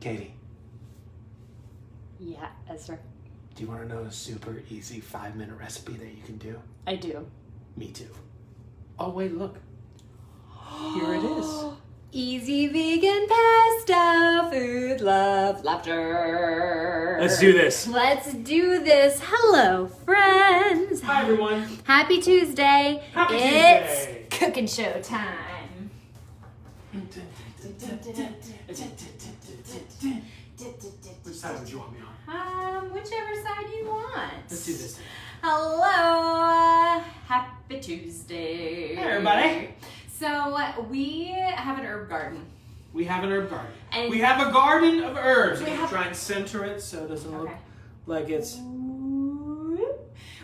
Katie. Yeah, Ezra. Do you want to know a super easy 5-minute recipe that you can do? I do. Me too. Oh, wait, look. Here it is. Easy vegan pesto, food, love, laughter. Let's do this. Let's do this. Hello, friends. Hi, everyone. Happy Tuesday. Happy It's Tuesday. cooking show time. Which side would you want me on? Whichever side you want. Let's do this. Hello. Happy Tuesday. Hey, everybody. So we have an herb garden. We have an herb garden. And we have a garden of herbs. we We have- try and center it so it doesn't look Okay. like it's...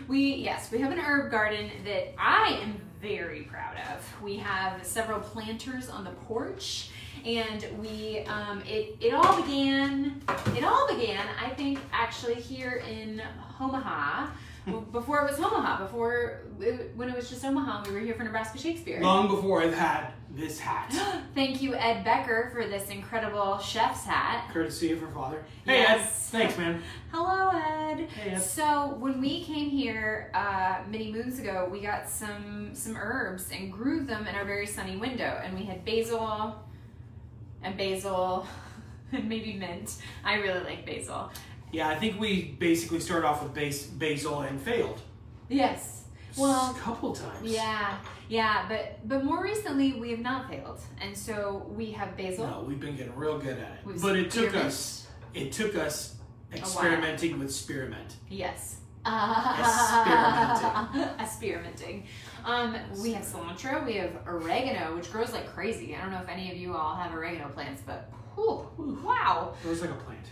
We have an herb garden that I am very proud of. We have several planters on the porch, and we it all began I think actually here in Omaha. Before it was Omaha, when it was just Omaha, we were here for Nebraska Shakespeare. Long before I've had this hat. Thank you, Ed Becker, for this incredible chef's hat. Courtesy of her father. Hey, Yes. Ed. Thanks, man. Hello, Ed. Hey, Ed. So when we came here many moons ago, we got some herbs and grew them in our very sunny window. And we had basil and maybe mint. I really like basil. Yeah, I think we basically started off with basil and failed. Yes. Well, a couple times. Yeah, but more recently we have not failed, and so we have basil. No, we've been getting real good at it. We've But it took spearmint. us experimenting with spearmint. Yes. Experimenting. We have cilantro. We have oregano, which grows like crazy. I don't know if any of you all have oregano plants, but wow. It was like a plant.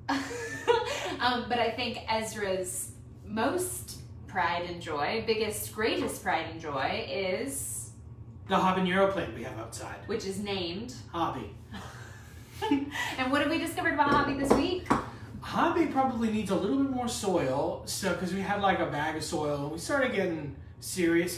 But I think Ezra's most pride and joy, greatest pride and joy is... The habanero plant we have outside. Which is named... Hobby. And what have we discovered about Hobby this week? Hobby probably needs a little bit more soil, because we had like a bag of soil, and we started getting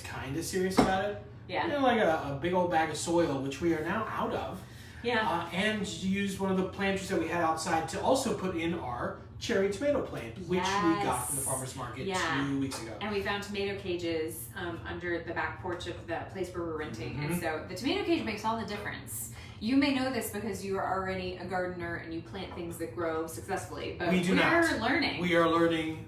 kind of serious about it. Yeah. You know, like a big old bag of soil, which we are now out of. Yeah. And used one of the planters that we had outside to also put in our cherry tomato plant, which we got from the farmer's market 2 weeks ago. And we found tomato cages under the back porch of the place where we're renting. Mm-hmm. And so the tomato cage makes all the difference. You may know this because you are already a gardener and you plant things that grow successfully. But We do not. We're learning. We are learning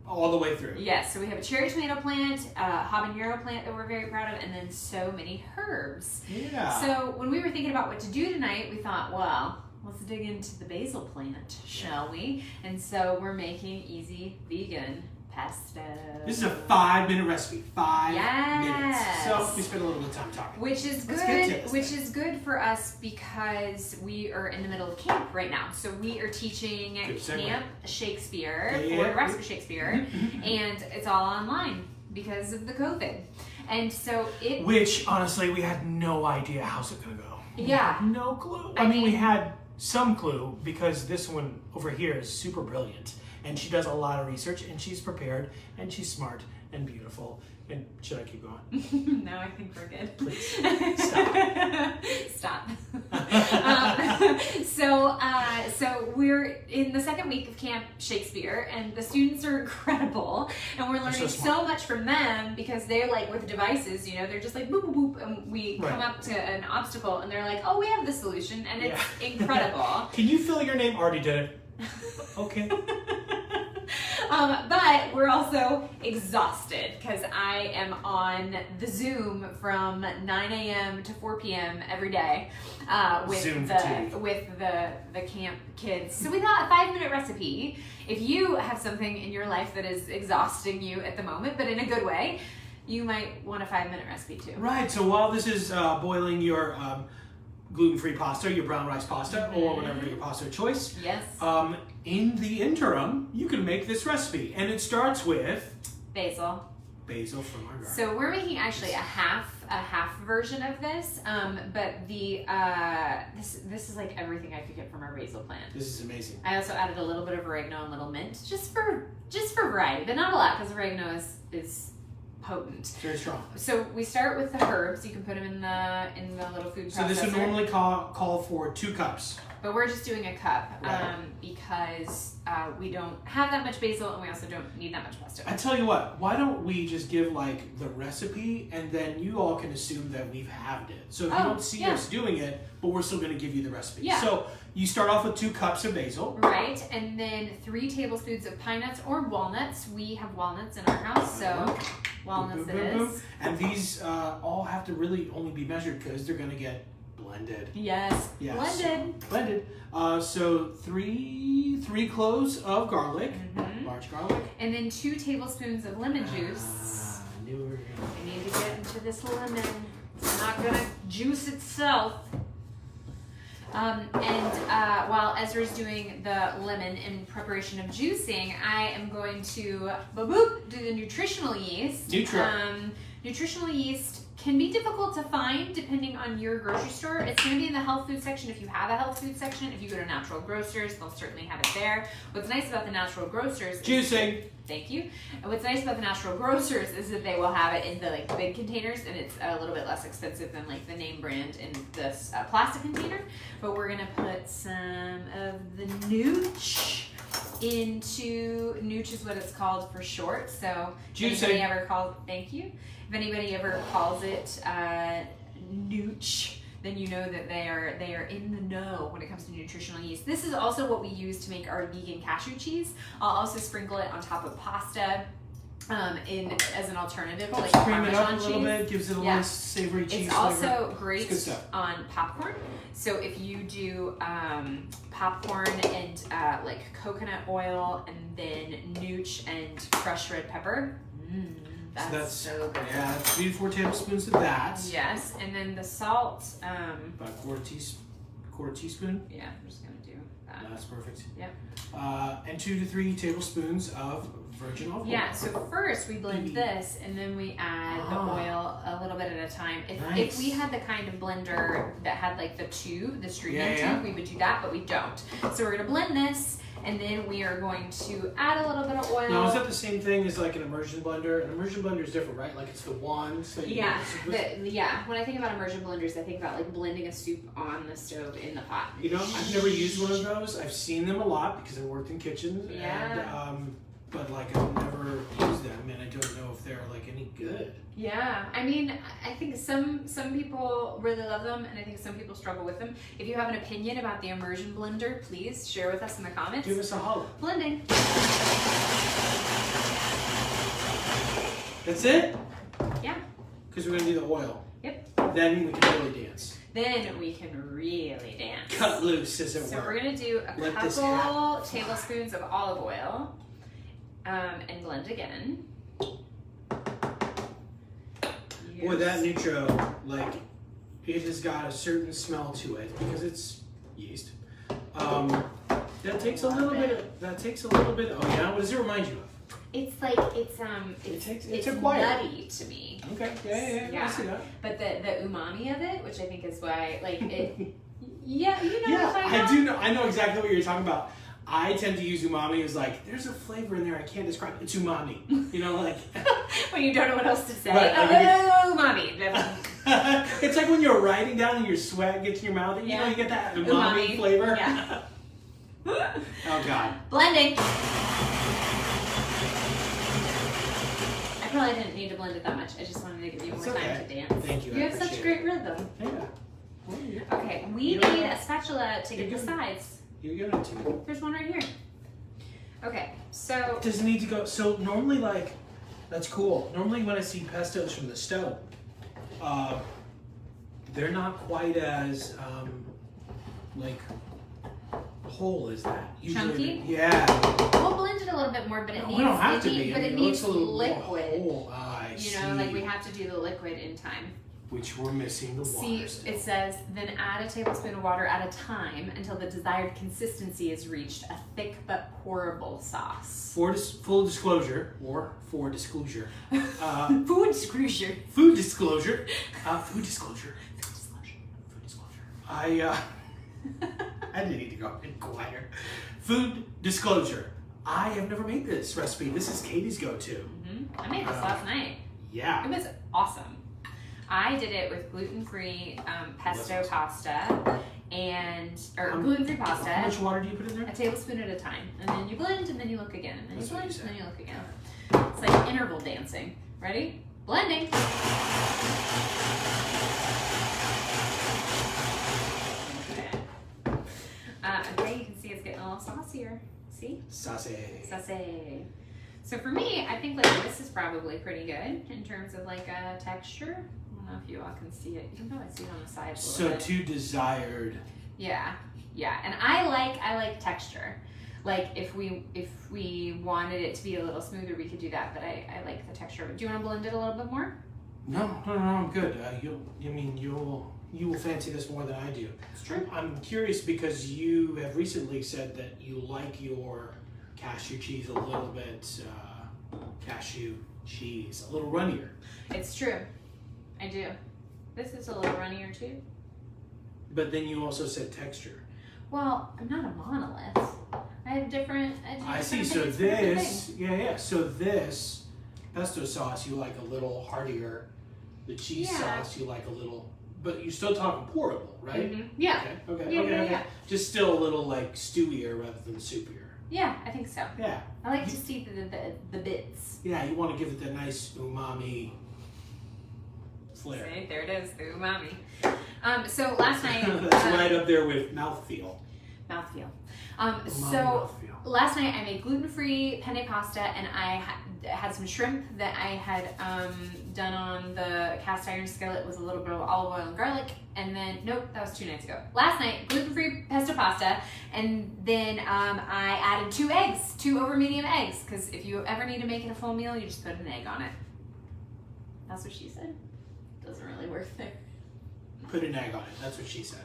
all the way through. Yes, so we have a cherry tomato plant, a habanero plant that we're very proud of, and then so many herbs. Yeah. So when we were thinking about what to do tonight, we thought, well, let's dig into the basil plant, shall we? And so we're making easy vegan pesto. This is a 5-minute recipe. 5 Yes. minutes. So we spent a little bit of time talking. Which is Let's get to good. this Which thing. is good for us because we are in the middle of camp right now. So we are teaching Good segue. Camp Shakespeare Yeah. for Nebraska Shakespeare, and it's all online because of the COVID. And so it. Which, honestly, we had no idea how's it going to go. Yeah. No clue. I I mean, we mean- had some clue because this one over here is super brilliant. And she does a lot of research, and she's prepared, and she's smart and beautiful. And should I keep going? No, I think we're good. Please. Stop. So we're in the second week of Camp Shakespeare, and the students are incredible, and we're learning so so, smart. much from them because they're like with devices, they're just like boop boop boop, and we come Right. up to an obstacle, and they're like, oh, we have the solution, and it's incredible. Can you fill your name? Already did it. Okay. But we're also exhausted because I am on the Zoom from 9 a.m. to 4 p.m. every day with Zoom the fatigue. with the camp kids. So we thought a 5-minute recipe. If you have something in your life that is exhausting you at the moment, but in a good way, you might want a 5-minute recipe too. Right. So while this is boiling your gluten-free pasta, your brown rice pasta, or whatever your pasta of choice, Yes. in the interim, you can make this recipe. And it starts with Basil. basil from our garden. So we're making actually a half version of this, but the this is like everything I could get from our basil plant. This is amazing. I also added a little bit of oregano and little mint, just for variety, but not a lot because oregano is potent. Very strong. So we start with the herbs. You can put them in the little food processor. So this would normally call for 2 cups. but we're just doing a cup Right. because we don't have that much basil and we also don't need that much pesto. I tell you what, why don't we just give like the recipe and then you all can assume that we've halved it. So if you don't see us doing it, but we're still going to give you the recipe. Yeah. So you start off with 2 cups of basil. Right, and then 3 tablespoons of pine nuts or walnuts. We have walnuts in our house, so walnuts it is. And these all have to really only be measured because they're going to get blended. Yes, blended. Blended. So 3 cloves of garlic, large garlic. And then 2 tablespoons of lemon juice. I knew we were gonna. We need to get into this lemon. It's not gonna juice itself. While Ezra's doing the lemon in preparation of juicing, I am going to do the nutritional yeast. Nutritional yeast can be difficult to find depending on your grocery store. It's going to be in the health food section if you have a health food section. If you go to Natural Grocers, they'll certainly have it there. What's nice about the Natural Grocers Juicing. Thank you. And what's nice about the Natural Grocers is that they will have it in the like big containers, and it's a little bit less expensive than like the name brand in this plastic container. But we're gonna put some of the nooch into nooch is what it's called for short. So if anybody ever calls, thank you. If anybody ever calls it nooch, then you know that they are in the know when it comes to nutritional yeast. This is also what we use to make our vegan cashew cheese. I'll also sprinkle it on top of pasta as an alternative, like cream it up a little cheese. Bit, gives it a nice savory cheese It's flavor. also great on popcorn. So if you do popcorn and like coconut oil and then nooch and crushed red pepper, that's so good. Yeah, 3 to 4 tablespoons of that. Yes, and then the salt. About a quarter teaspoon. Yeah, I'm just gonna do that. That's perfect. Yep. And 2 to 3 tablespoons of virgin olive oil. Yeah, so first we blend this and then we add the oil a little bit at a time. If we had the kind of blender that had like the tube, the streaming tube, we would do that, but we don't. So we're gonna blend this and then we are going to add a little bit of oil. Now, is that the same thing as like an immersion blender? An immersion blender is different, right? Like it's the one. So When I think about immersion blenders, I think about like blending a soup on the stove in the pot. You know, I've never used one of those. I've seen them a lot because I worked in kitchens. Yeah. And, but like I've never used them, and I don't know if they're like any good. Yeah, I mean, I think some people really love them, and I think some people struggle with them. If you have an opinion about the immersion blender, please share with us in the comments. Give us a holler. Blending. That's it? Yeah. Because we're gonna do the oil. Yep. Then we can really dance. Then we can really dance. Cut loose, as it were. So we're gonna do a couple tablespoons of olive oil, and blend again. Boy, that nitro, like, it has got a certain smell to it because it's yeast. That takes a little bit. Oh yeah, what does it remind you of? It's like it's nutty to me. Okay, yeah. I see that. But the umami of it, which I think is why like it. Yeah, you know. Yeah, what I do know. I know exactly what you're talking about. I tend to use umami as like, there's a flavor in there I can't describe. It's umami. You know, like when you don't know what else to say. Right, Umami. It's like when you're writing down and your sweat gets in your mouth. You know, you get that umami flavor. Yeah. Oh God. Blending. I probably didn't need to blend it that much. I just wanted to give you more time to dance. Thank you. You have such great rhythm. Yeah. Okay, we need a spatula to get the sides. You're giving it to me. There's one right here. Okay, so. Does it need to go? So normally, like, that's cool. Normally, when I see pestos from the stove, they're not quite as like whole as that. Usually, chunky? Yeah. We'll blend it a little bit more, but it needs. We don't have to be. But it needs liquid. I see. You know, like we have to do the liquid in time. Which we're missing the water. See, it says, then add a tablespoon of water at a time until the desired consistency is reached, a thick but pourable sauce. For full disclosure, or for disclosure. Food disclosure. Food disclosure. Food disclosure. I didn't need to go inquire. Food disclosure. I have never made this recipe. This is Katie's go-to. Mm-hmm. I made this last night. Yeah. It was awesome. I did it with gluten-free pesto pasta or gluten-free pasta. How much water do you put in there? A tablespoon at a time. And then you blend, and then you look again. And then That's you what blend, you and then said. you look again. It's like interval dancing. Ready? Blending. Okay, you can see it's getting a little saucier. See? Saucy. Saucy. So for me, I think like this is probably pretty good in terms of like a texture. I don't know if you all can see it. You can probably see it on the side a little So bit. too desired. Yeah, yeah, and I like texture. Like if we wanted it to be a little smoother, we could do that. But I like the texture. Do you want to blend it a little bit more? No, I'm good. You will fancy this more than I do. It's true. I'm curious because you have recently said that you like your cashew cheese a little bit, a little runnier. It's true. I do. This is a little runnier too. But then you also said texture. Well, I'm not a monolith. I have different. I see. So this, yeah. So this pesto sauce you like a little heartier. The cheese Yeah. sauce you like a little, but you're still talking portable, right? Mm-hmm. Yeah. Okay. Yeah. Just still a little like stewier rather than soupier. Yeah, I think so. Yeah. I like to see the bits. Yeah, you want to give it that nice umami flair. See, there it is, the umami. So last night. That's right up there with mouthfeel. Mouthfeel. Umami So mouthfeel. last night I made gluten-free penne pasta, and I had some shrimp that I had done on the cast iron skillet with a little bit of olive oil and garlic. And then, nope, that was 2 nights ago. Last night, gluten-free pesto pasta, and then I added 2 eggs, 2 over medium eggs, because if you ever need to make it a full meal, you just put an egg on it. That's what she said. Doesn't really work there. Put an egg on it. That's what she said.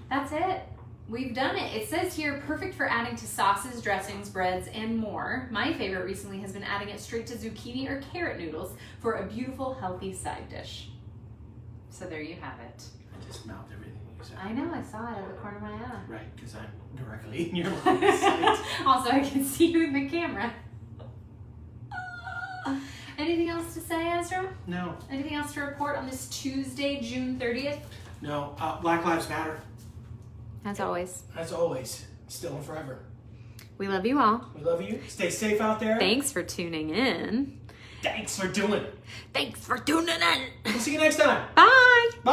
That's it. We've done it. It says here, perfect for adding to sauces, dressings, breads, and more. My favorite recently has been adding it straight to zucchini or carrot noodles for a beautiful, healthy side dish. So there you have it. I just mouthed everything you said. I know, I saw it out of the corner of my eye. Right, because I'm directly in your line of sight. Also, I can see you in the camera. Anything else to say, Ezra? No. Anything else to report on this Tuesday, June 30th? No. Black Lives Matter. As always, As always. Still and forever. we love you all. We love you. Stay safe out there. Thanks for tuning in. Thanks for doing it. Thanks for tuning in. We'll see you next time. Bye.